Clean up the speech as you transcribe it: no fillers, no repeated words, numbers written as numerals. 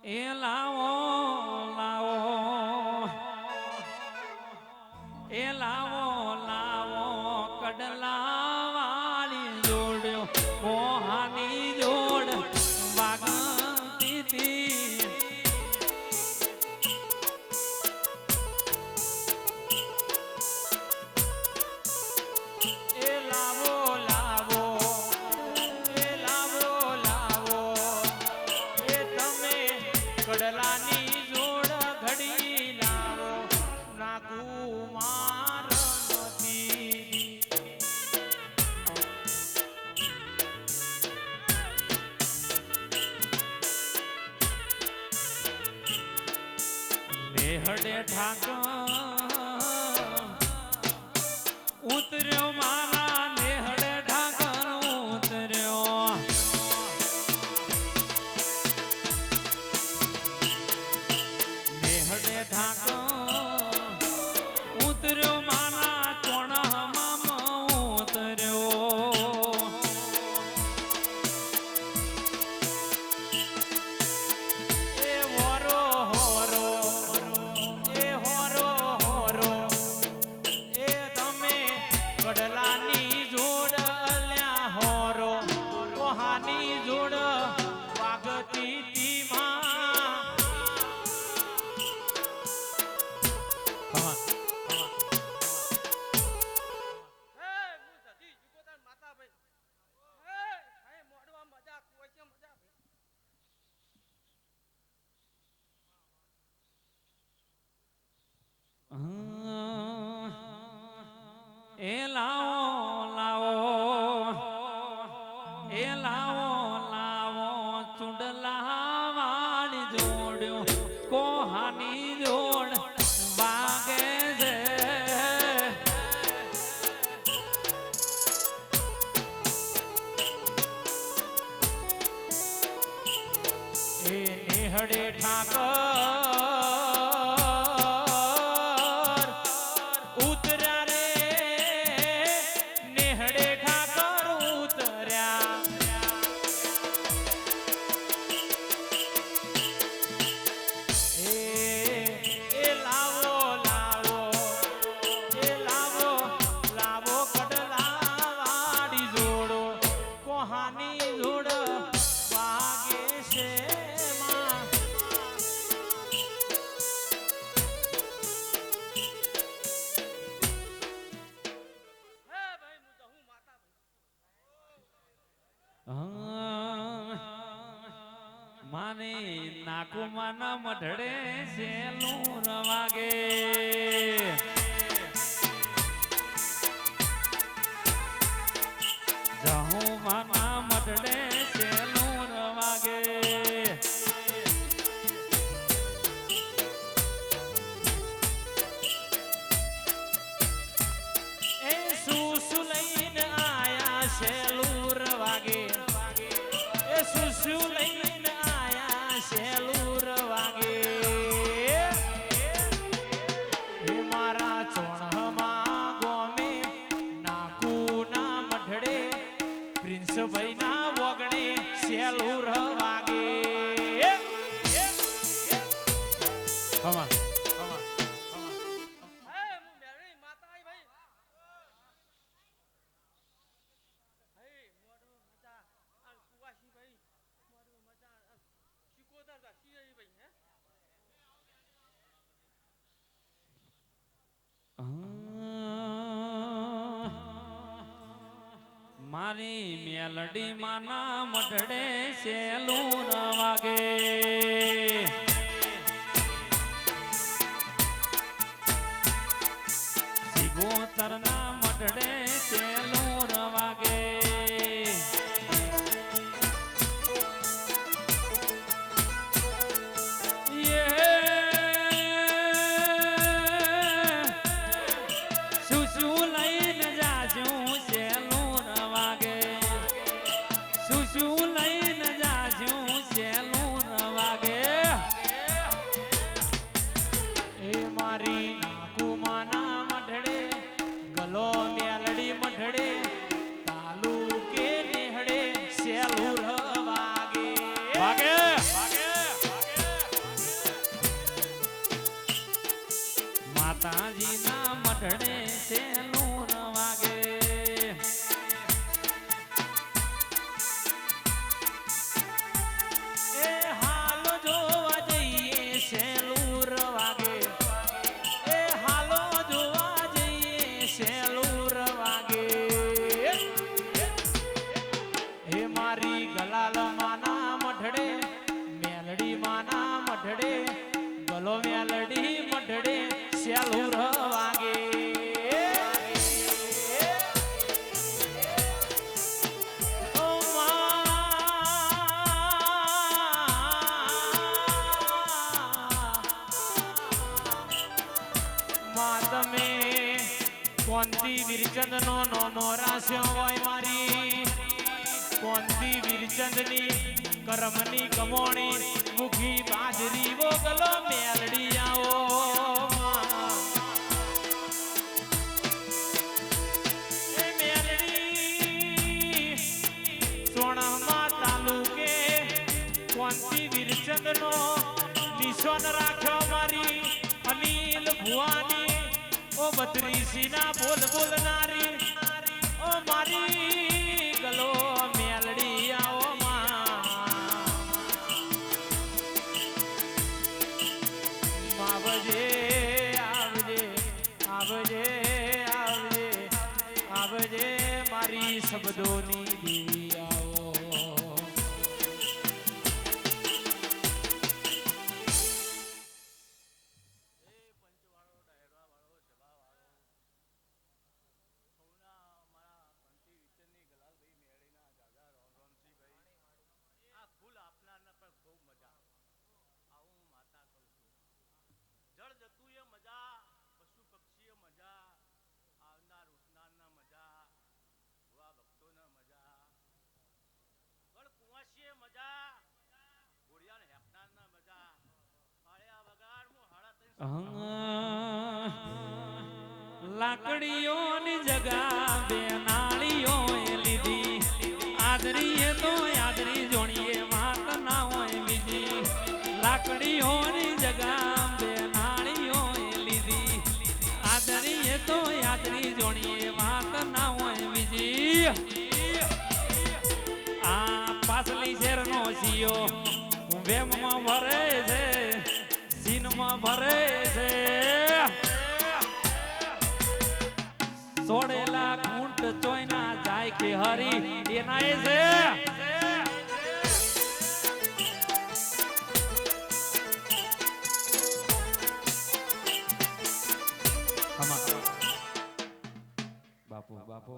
એ લાવો લાવો એ લાવો લાવો કડલા વાળી જોડ્યો મોહાની જોડ વાગતી હતી એ લાવો લાવો એ લાવો લાવો એ તમે કડલાની જોડ ઘડી લાવો નાકુ માર નથી નેહડે ઠાકર ઉતર્યો મારા નેહડે ઠાકર ઉતર્યો નેહડે ઠાકર ઉતર્યો મારા ચોણામાં ઉતર્યો એ હોરો હોરો એ હોરો હોરો એ તમે કડલાની જોડ અલ્યા હોરો કોહાની જોડ વાગતી તી માં એ લાવો લાવો એ લાવો લાવો ચુંડલા વાળી જોડ્યો કોહાની જોડ વાગે છે એ નેહડે ઠાકર ઉતર્યા રે નેહડે ઠાકર ઉતર્યા એ લાવો લાવો એ લાવો લાવો કડલા વાળી જોડો કોહાની જોડ વાગે છે માં માને નાકુમાના મઢડે સેલું રવાગે જાહું માના મઢડે સેલું રવાગે એ સુસુ લઈને આયા સેલું રવાગે એ સુસુ લઈને આયા સેલું રવાગે એ મારા ચોણમાં ગોમે નાકુના મઢડે પ્રિન્સભાઈ ના વગણે સેલું રવાગે કમા મારી મેલડી માના મઢડે સેલું રવાગે સિગોતરના મઢડે સેલું રવાગે ગલો મેલડી મઢડે તાલુકે નેહડે સેલું કોંતી વીરચંદ નો નો રાસ્યો હોય મારી કોંતી વીરચંદ ની કરમની કમોણી મુખી બાજરી વોગલો મેલડી આવો એ મેલડી સોણમાં તાલુકે કોંતી વીરચંદ નો નિશાન રાખ્યો મારી અનિલ ભુવાની ઓ બત્રીસી ના બોલ બોલનારી ઓ મારી ગલો મેલડી આવો આવજે આવજે આવજે આવજે આવજે મારી શબ્દોની દેવી આવો લાકડીઓની જગા બે નાળીઓ લીધી આદરીએ તો આદરી જોણીએ વાત ના હોય બીજી લાકડીઓની જગા બે નાળીઓ લીધી આદરીએ તો આદરી જોણીએ વાત ના હોય બીજી આ પાછલી શેરનો સિયો વેમમાં ભરે છે સીનમાં ભરે છે સોડેલા ઘૂંટ ચોયના જાય કે હરી એના એ છે બાપુ બાપુ